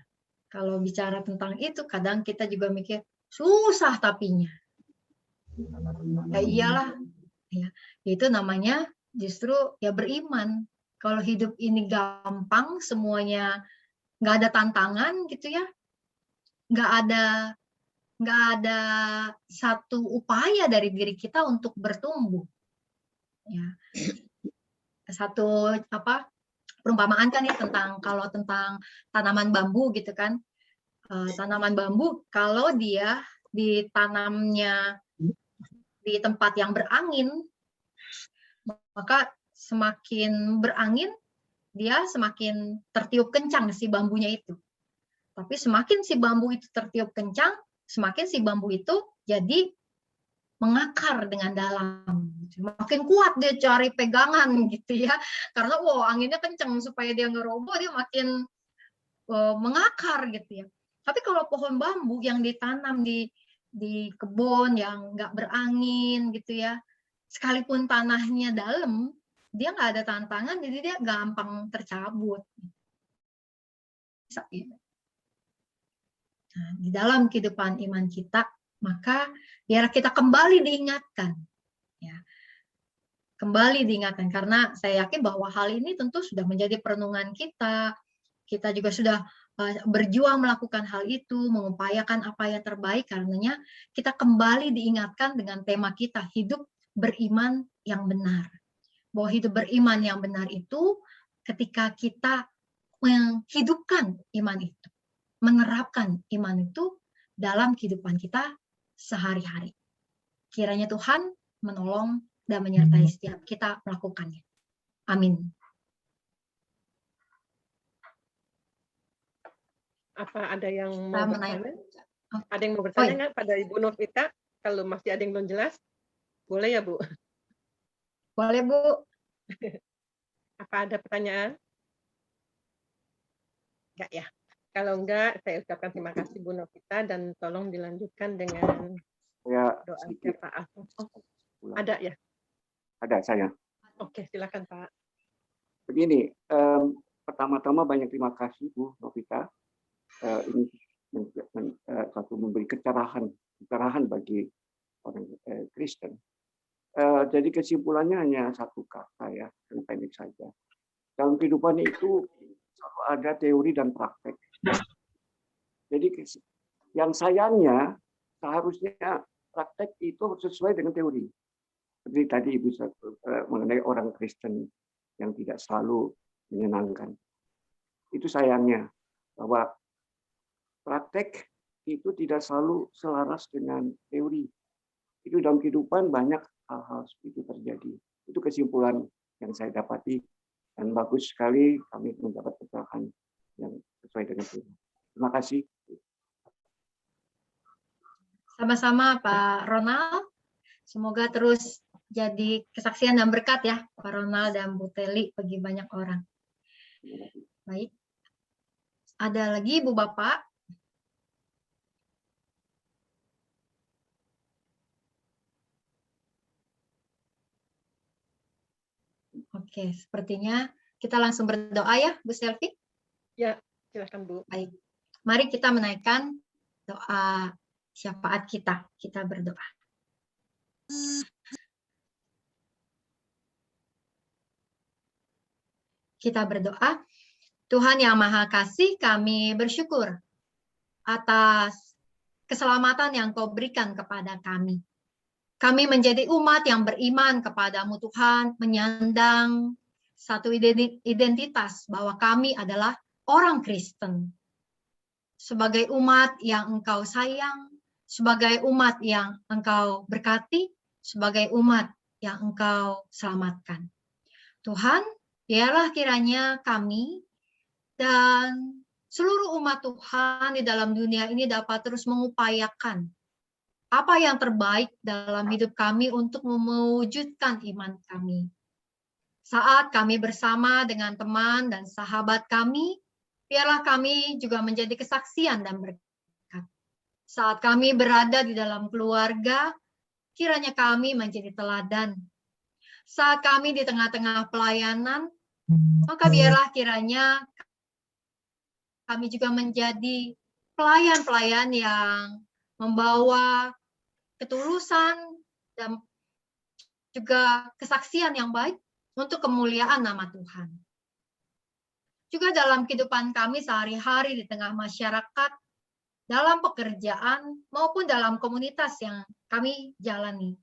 kalau bicara tentang itu, kadang kita juga mikir, susah tapinya. Ya iyalah, ya, itu namanya justru ya beriman. Kalau hidup ini gampang, semuanya nggak ada tantangan gitu ya, nggak ada satu upaya dari diri kita untuk bertumbuh. Ya. Satu perumpamaan kan ya tentang tanaman bambu gitu kan. Tanaman bambu kalau dia ditanamnya di tempat yang berangin, maka semakin berangin dia semakin tertiup kencang si bambunya itu. Tapi semakin si bambu itu tertiup kencang, semakin si bambu itu jadi mengakar dengan dalam. Makin kuat dia cari pegangan gitu ya. Karena anginnya kencang, supaya dia nggak roboh, dia makin mengakar gitu ya. Tapi kalau pohon bambu yang ditanam di kebun yang nggak berangin gitu ya, sekalipun tanahnya dalam, dia nggak ada tantangan, jadi dia gampang tercabut. Nah, di dalam kehidupan iman kita, maka biar kita kembali diingatkan, ya, kembali diingatkan, karena saya yakin bahwa hal ini tentu sudah menjadi perenungan kita. Kita juga sudah berjuang melakukan hal itu, mengupayakan apa yang terbaik, karenanya kita kembali diingatkan dengan tema kita, hidup beriman yang benar. Bahwa hidup beriman yang benar itu ketika kita menghidupkan iman itu, menerapkan iman itu dalam kehidupan kita sehari-hari. Kiranya Tuhan menolong dan menyertai setiap kita melakukannya. Amin. Apa ada yang mau Saya bertanya? menanya. Ada yang mau Oh, bertanya iya. nggak pada Ibu Novita? Kalau masih ada yang belum jelas, boleh ya Bu? Boleh, Bu. Apa ada pertanyaan? Enggak ya? Kalau enggak, saya ucapkan terima kasih Bu Novita dan tolong dilanjutkan dengan Saya doa sedikit syafaat. Oh, ulang. ada ya? Ada saya. Oke, silakan Pak. Begini, pertama-tama banyak terima kasih Bu Novita. Ini satu memberi kecerahan bagi orang Kristen. Jadi kesimpulannya hanya satu kata ya, yang pendek saja. Dalam kehidupan itu selalu ada teori dan praktek. Jadi yang sayangnya seharusnya praktek itu sesuai dengan teori. Seperti tadi Ibu mengenai orang Kristen yang tidak selalu menyenangkan. Itu sayangnya bahwa praktek itu tidak selalu selaras dengan teori. Itu dalam kehidupan banyak hal-hal seperti itu terjadi. Itu kesimpulan yang saya dapati dan bagus sekali kami mendapat pencerahan yang sesuai dengan teori. Terima kasih. Sama-sama Pak Ronald. Semoga terus jadi kesaksian dan berkat ya Pak Ronald dan Bu Teli bagi banyak orang. Baik. Ada lagi Bu Bapak? Oke, sepertinya kita langsung berdoa ya Bu Selvi. Ya, silakan Bu. Baik. Mari kita menaikkan doa syafaat kita. Kita berdoa. Kita berdoa. Tuhan yang Maha Kasih, kami bersyukur atas keselamatan yang Kau berikan kepada kami. Kami menjadi umat yang beriman kepadamu Tuhan, menyandang satu identitas bahwa kami adalah orang Kristen. Sebagai umat yang Engkau sayang, sebagai umat yang Engkau berkati, sebagai umat yang Engkau selamatkan. Tuhan, biarlah kiranya kami dan seluruh umat Tuhan di dalam dunia ini dapat terus mengupayakan apa yang terbaik dalam hidup kami untuk mewujudkan iman kami. Saat kami bersama dengan teman dan sahabat kami, biarlah kami juga menjadi kesaksian dan berkat. Saat kami berada di dalam keluarga, kiranya kami menjadi teladan. Saat kami di tengah-tengah pelayanan, maka biarlah kiranya kami juga menjadi pelayan-pelayan yang membawa ketulusan dan juga kesaksian yang baik untuk kemuliaan nama Tuhan. Juga dalam kehidupan kami sehari-hari di tengah masyarakat, dalam pekerjaan maupun dalam komunitas yang kami jalani.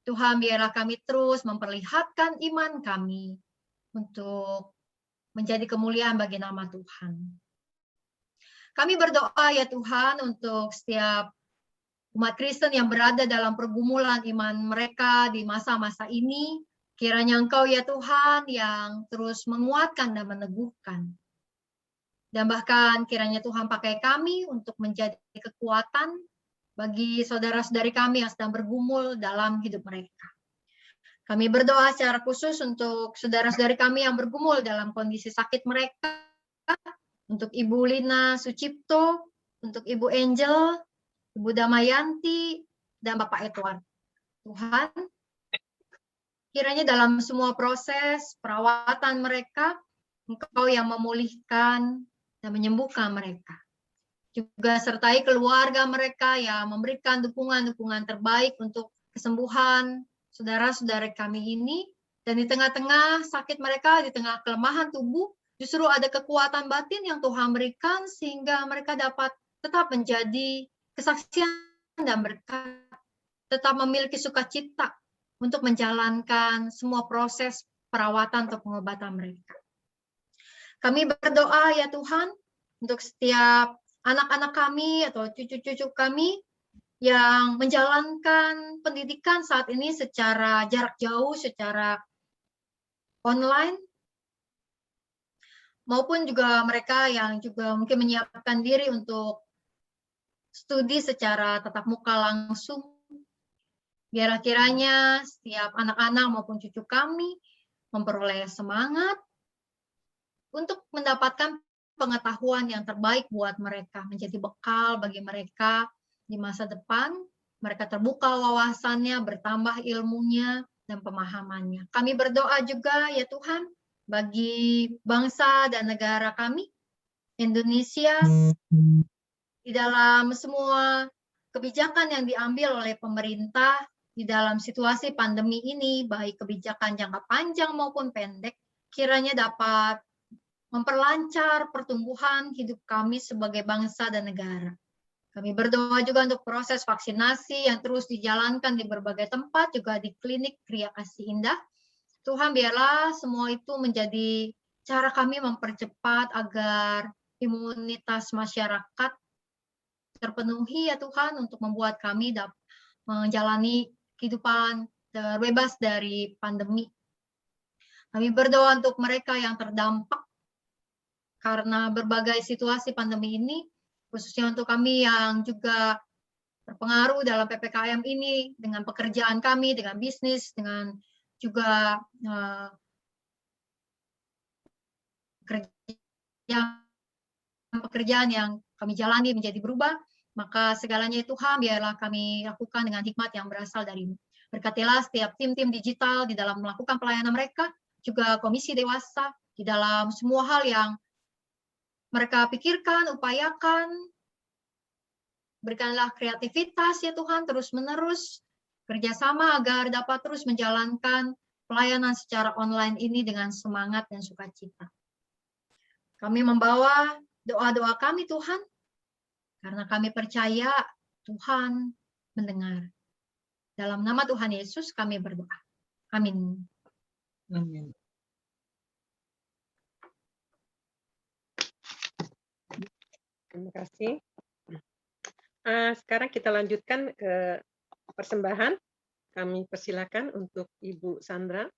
Tuhan, biarlah kami terus memperlihatkan iman kami untuk menjadi kemuliaan bagi nama Tuhan. Kami berdoa ya Tuhan untuk setiap umat Kristen yang berada dalam pergumulan iman mereka di masa-masa ini. Kiranya Engkau ya Tuhan yang terus menguatkan dan meneguhkan. Dan bahkan kiranya Tuhan pakai kami untuk menjadi kekuatan bagi saudara-saudari kami yang sedang bergumul dalam hidup mereka. Kami berdoa secara khusus untuk saudara-saudari kami yang bergumul dalam kondisi sakit mereka, untuk Ibu Lina Sucipto, untuk Ibu Angel, Ibu Damayanti, dan Bapak Edward. Tuhan, kiranya dalam semua proses perawatan mereka, Engkau yang memulihkan dan menyembuhkan mereka. Juga sertai keluarga mereka yang memberikan dukungan-dukungan terbaik untuk kesembuhan saudara-saudara kami ini. Dan di tengah-tengah sakit mereka, di tengah kelemahan tubuh, justru ada kekuatan batin yang Tuhan berikan sehingga mereka dapat tetap menjadi kesaksian dan berkat, tetap memiliki sukacita untuk menjalankan semua proses perawatan atau pengobatan mereka. Kami berdoa ya Tuhan untuk setiap anak-anak kami atau cucu-cucu kami yang menjalankan pendidikan saat ini secara jarak jauh, secara online. maupun juga mereka yang juga mungkin menyiapkan diri untuk studi secara tatap muka langsung. Biarlah kiranya setiap anak-anak maupun cucu kami memperoleh semangat untuk mendapatkan pengetahuan yang terbaik buat mereka, menjadi bekal bagi mereka di masa depan. Mereka terbuka wawasannya, bertambah ilmunya dan pemahamannya. Kami berdoa juga ya Tuhan bagi bangsa dan negara kami, Indonesia, di dalam semua kebijakan yang diambil oleh pemerintah di dalam situasi pandemi ini, baik kebijakan jangka panjang maupun pendek, kiranya dapat memperlancar pertumbuhan hidup kami sebagai bangsa dan negara. Kami berdoa juga untuk proses vaksinasi yang terus dijalankan di berbagai tempat, juga di klinik Kria Kasih Indah. Tuhan, biarlah semua itu menjadi cara kami mempercepat agar imunitas masyarakat terpenuhi ya Tuhan, untuk membuat kami dapat menjalani kehidupan terbebas dari pandemi. Kami berdoa untuk mereka yang terdampak karena berbagai situasi pandemi ini, khususnya untuk kami yang juga terpengaruh dalam PPKM ini, dengan pekerjaan kami, dengan bisnis, dengan juga pekerjaan yang kami jalani menjadi berubah. Maka segalanya Tuhan, biarlah kami lakukan dengan hikmat yang berasal dari-Mu. Berkatilah setiap tim-tim digital di dalam melakukan pelayanan mereka, juga komisi dewasa, di dalam semua hal yang mereka pikirkan, upayakan. Berikanlah kreativitas ya Tuhan, terus-menerus kerjasama agar dapat terus menjalankan pelayanan secara online ini dengan semangat dan sukacita. Kami membawa doa-doa kami Tuhan, karena kami percaya Tuhan mendengar. Dalam nama Tuhan Yesus kami berdoa. Amin. Amin. Terima kasih. Sekarang kita lanjutkan ke persembahan. Kami persilakan untuk Ibu Sandra.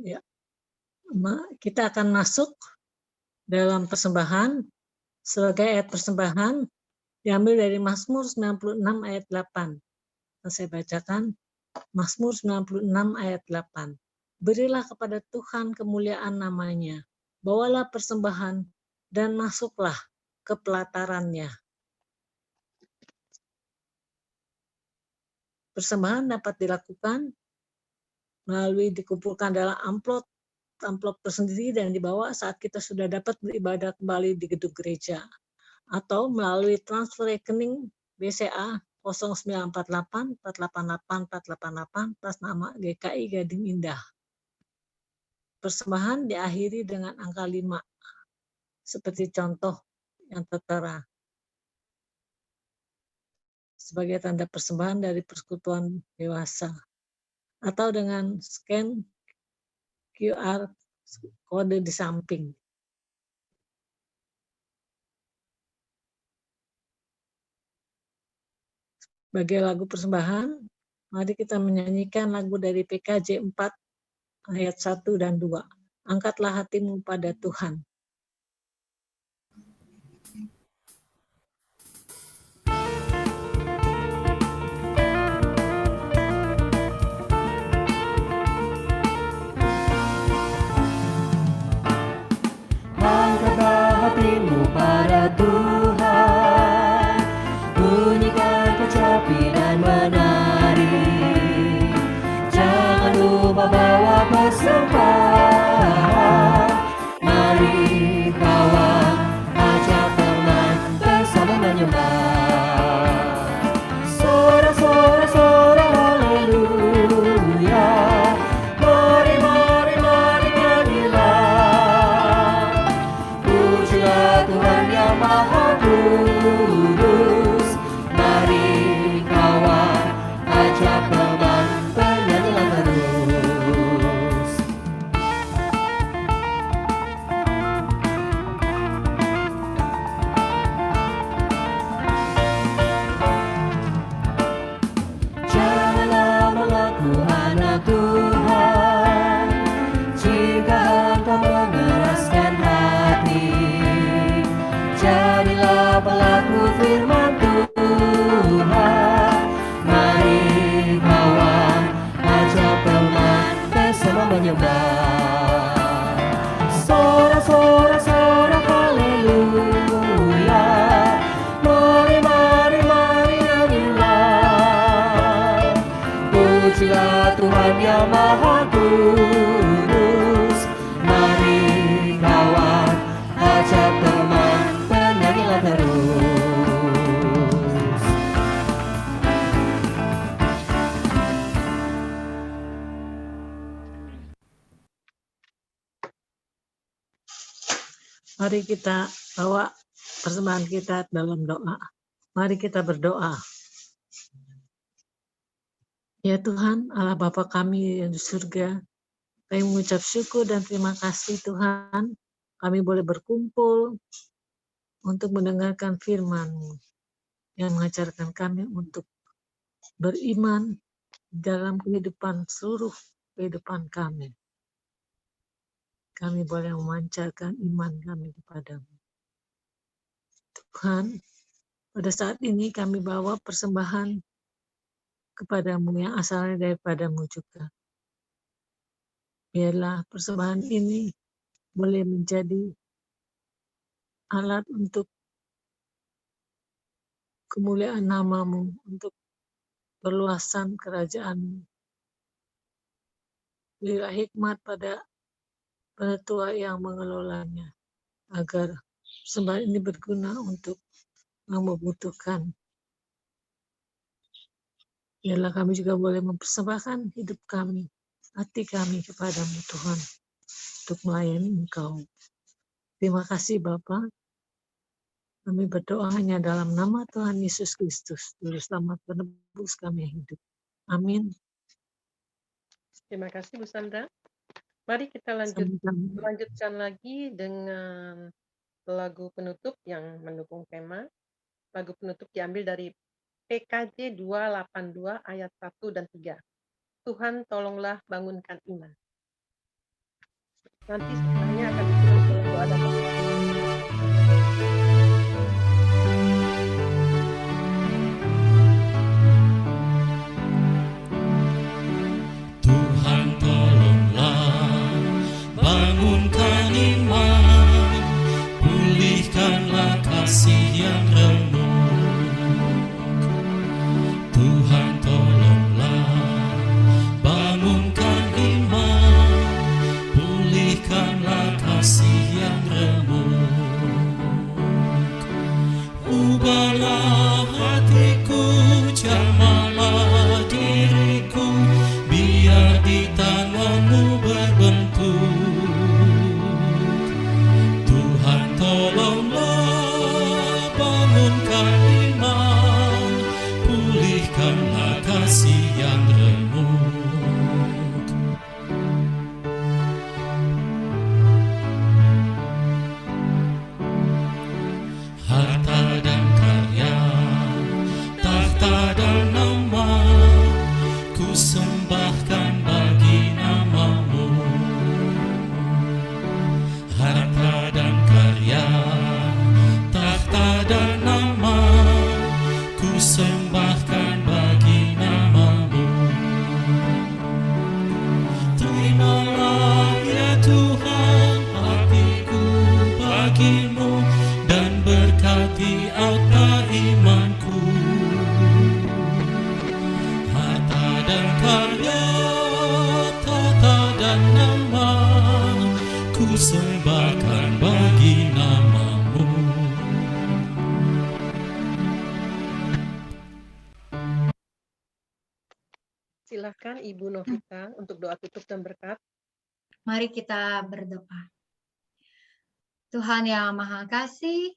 Ya, kita akan masuk dalam persembahan. Sebagai ayat persembahan diambil dari Mazmur 96 ayat 8. Saya bacakan Mazmur 96 ayat 8. Berilah kepada Tuhan kemuliaan namanya, bawalah persembahan dan masuklah ke pelatarannya. Persembahan dapat dilakukan melalui dikumpulkan dalam amplop tersendiri dan dibawa saat kita sudah dapat beribadah kembali di gedung gereja, atau melalui transfer rekening BCA 0948 488 488 atas nama GKI Gading Indah. Persembahan diakhiri dengan angka 5 seperti contoh yang tertera sebagai tanda persembahan dari persekutuan dewasa, atau dengan scan QR kode di samping. Sebagai lagu persembahan, mari kita menyanyikan lagu dari PKJ 4 ayat 1 dan 2. Angkatlah hatimu pada Tuhan. Angkatlah hatimu pada Tuhan, bunyikan kecapi dan menari. Jangan lupa bawa persembahan. Mari kawan, ajak teman bersama menyembah. Sorak-sorak haleluya. Mari, mari, mari nyanyilah. Pujilah Tuhan yang Maha Kudus. Mari kawan, ajak teman bernyanyilah terus. firman Tuhan. Mari kawan, ajak teman bersama menyembah. Sorak-sorak haleluya. Mari nyanyilah. Pujilah Tuhan yang Maha Kudus. Mari kawan, ajak teman, bernyanyilah terus. Mari kita bawa persembahan kita dalam doa. Mari kita berdoa. Ya Tuhan, Allah Bapa kami yang di surga, kami mengucap syukur dan terima kasih Tuhan, kami boleh berkumpul untuk mendengarkan firman-Mu yang mengajarkan kami untuk beriman dalam kehidupan seluruh kehidupan kami. Kami boleh memancarkan iman kami kepadamu. Tuhan, pada saat ini kami bawa persembahan kepadamu yang asalnya daripadamu juga. Biarlah persembahan ini boleh menjadi alat untuk kemuliaan nama-Mu, untuk perluasan kerajaan-Mu. Berilah hikmat pada tua yang mengelolanya, agar persembahan ini berguna untuk yang membutuhkan. Biarlah kami juga boleh mempersembahkan hidup kami, hati kami kepadamu Tuhan, untuk melayani Engkau. Terima kasih Bapa. Kami berdoa hanya dalam nama Tuhan Yesus Kristus, Juru Selamat penebus kami yang hidup. Amin. Terima kasih Bu Sandra. Mari kita lanjutkan lagi dengan lagu penutup yang mendukung tema. Lagu penutup diambil dari PKJ 282 ayat 1 dan 3. Tuhan tolonglah bangunkan iman. Nanti setelahnya akan ditulis doa dan Tuhan tolonglah bangunkan iman, pulihkanlah kasih yang remuk. Tuhan tolonglah bangunkan iman, pulihkanlah kasih yang remuk. Ubahlah hatiku, jamahlah diriku, biar di tangan-Mu berbentuk. Tuhan tolonglah bangunkan iman, pulihkanlah kasih yang remuk. Harta dan karya, tahta dan nama, ku sembahkan bagi nama-Mu. Harta dan karya, tahta dan nama, ku sembahkan bagi nama-Mu. Terimalah ya Tuhan hatiku bagi-Mu, dan berkati harta imanku. Harta dan karya, tahta dan nama, ku sembahkan bagi nama-Mu. silakan Ibu Novita untuk doa tutup dan berkat. Mari kita berdoa. Tuhan yang Maha Kasih,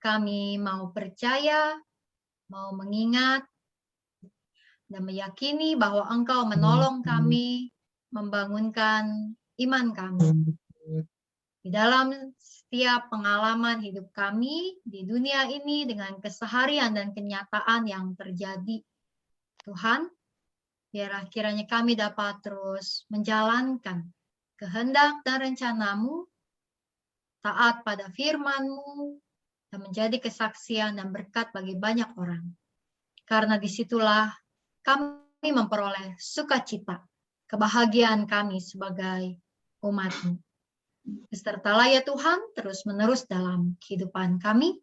kami mau percaya, mau mengingat, dan meyakini bahwa Engkau menolong kami, membangunkan iman kami. Di dalam setiap pengalaman hidup kami di dunia ini dengan keseharian dan kenyataan yang terjadi. Tuhan, biarlah kiranya kami dapat terus menjalankan kehendak dan rencana-Mu, taat pada firman-Mu, dan menjadi kesaksian dan berkat bagi banyak orang. Karena disitulah kami memperoleh sukacita, kebahagiaan kami sebagai umat-Mu. Besertalah ya Tuhan terus-menerus dalam kehidupan kami.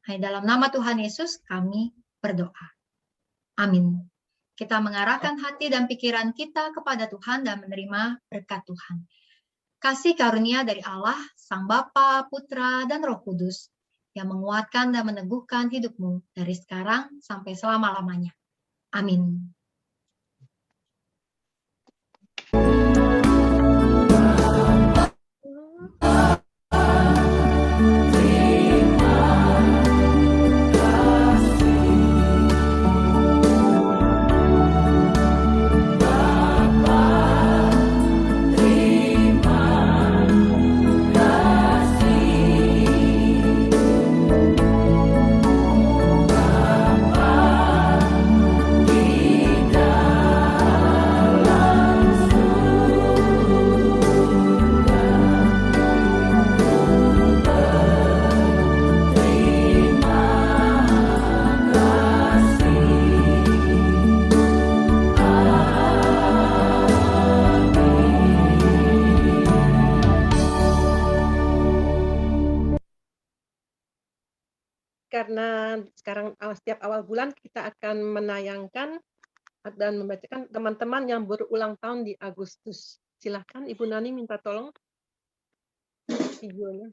Hanya dalam nama Tuhan Yesus kami berdoa. Amin. Kita mengarahkan hati dan pikiran kita kepada Tuhan dan menerima berkat Tuhan. Kasih karunia dari Allah, Sang Bapa, Putra, dan Roh Kudus, yang menguatkan dan meneguhkan hidupmu dari sekarang sampai selama-lamanya. Amin. Karena sekarang setiap awal bulan kita akan menayangkan dan membacakan teman-teman yang berulang tahun di Agustus. Silahkan Ibu Nani minta tolong videonya.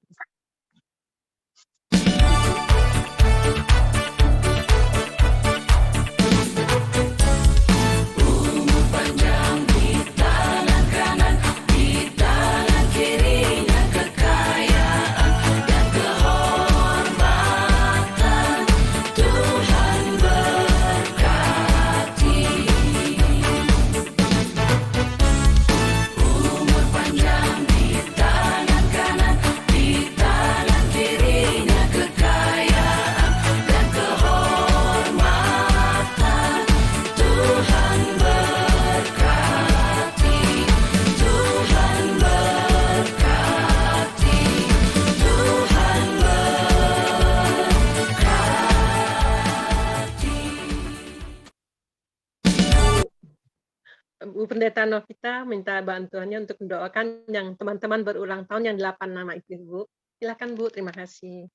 Bu Pendeta Novita minta bantuannya untuk mendoakan yang teman-teman berulang tahun yang 8 nama itu, Bu. Silakan Bu, terima kasih.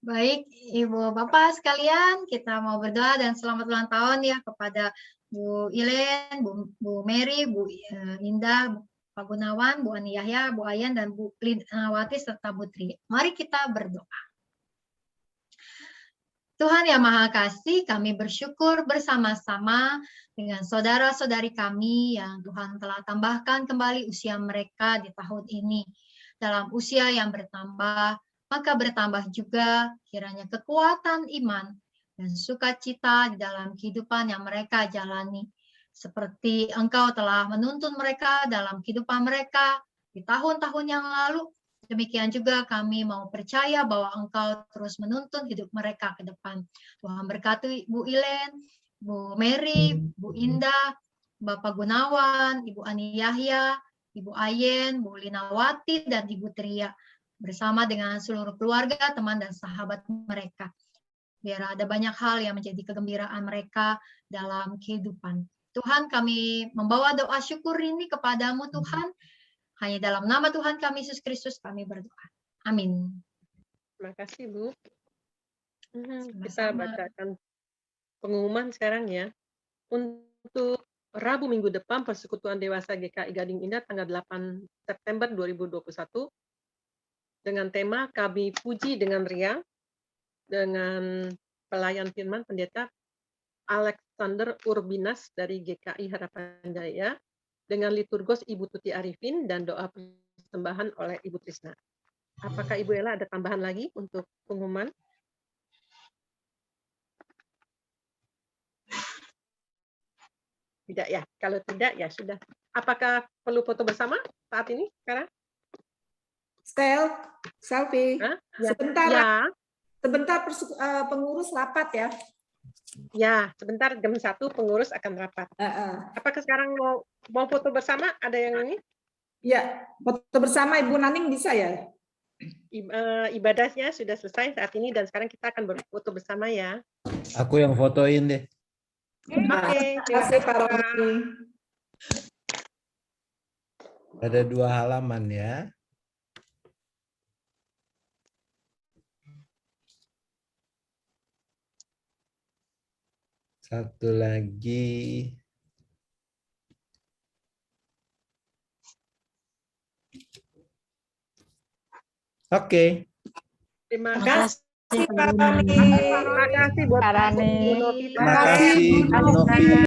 Baik, Ibu Bapak sekalian, kita mau berdoa dan selamat ulang tahun ya kepada Bu Ilen, Bu Mary, Bu Indah, Pak Gunawan, Bu Ani Yahya, Bu Ayan, dan Bu Linawati serta Bu Tri. Mari kita berdoa. Tuhan yang Maha Kasih, kami bersyukur bersama-sama dengan saudara-saudari kami yang Tuhan telah tambahkan kembali usia mereka di tahun ini. Dalam usia yang bertambah, maka bertambah juga kiranya kekuatan iman dan sukacita di dalam kehidupan yang mereka jalani. Seperti Engkau telah menuntun mereka dalam kehidupan mereka di tahun-tahun yang lalu, demikian juga kami mau percaya bahwa Engkau terus menuntun hidup mereka ke depan. Tuhan berkati Bu Ilen, Bu Mary, Bu Indah, Bapak Gunawan, Ibu Ani Yahya, Ibu Ayen, Bu Linawati, dan Ibu Tria, bersama dengan seluruh keluarga, teman, dan sahabat mereka. Biar ada banyak hal yang menjadi kegembiraan mereka dalam kehidupan. Tuhan, kami membawa doa syukur ini kepadamu, Tuhan. Hanya dalam nama Tuhan kami Yesus Kristus kami berdoa. Amin. Terima kasih, Bu. Kita bacakan pengumuman sekarang ya. Untuk Rabu minggu depan, Persekutuan Dewasa GKI Gading Indah tanggal 8 September 2021 dengan tema Kami Puji dengan Riang dengan pelayan firman Pendeta Alexander Urbinas dari GKI Harapan Jaya, dengan liturgos Ibu Tuti Arifin dan doa persembahan oleh Ibu Trisna. Apakah Ibu Ella ada tambahan lagi untuk pengumuman? Tidak ya? Kalau tidak ya sudah. Apakah perlu foto bersama saat ini sekarang? Selfie. Ya. Sebentar. Ya. Sebentar pengurus rapat ya. Ya, sebentar jam 1 pengurus akan rapat. Apakah sekarang mau foto bersama? Ada yang ini? Ya, foto bersama Ibu Naning bisa ya? ibadahnya sudah selesai saat ini dan sekarang kita akan berfoto bersama ya. Aku yang fotoin deh. Oke, Terima kasih Pak Romi. Ada 2 halaman ya. Satu lagi. Oke. Terima Terima kasih. kasih Pak Romi. Terima kasih buat Karani. Bu Novi. Terima kasih Bu Novi.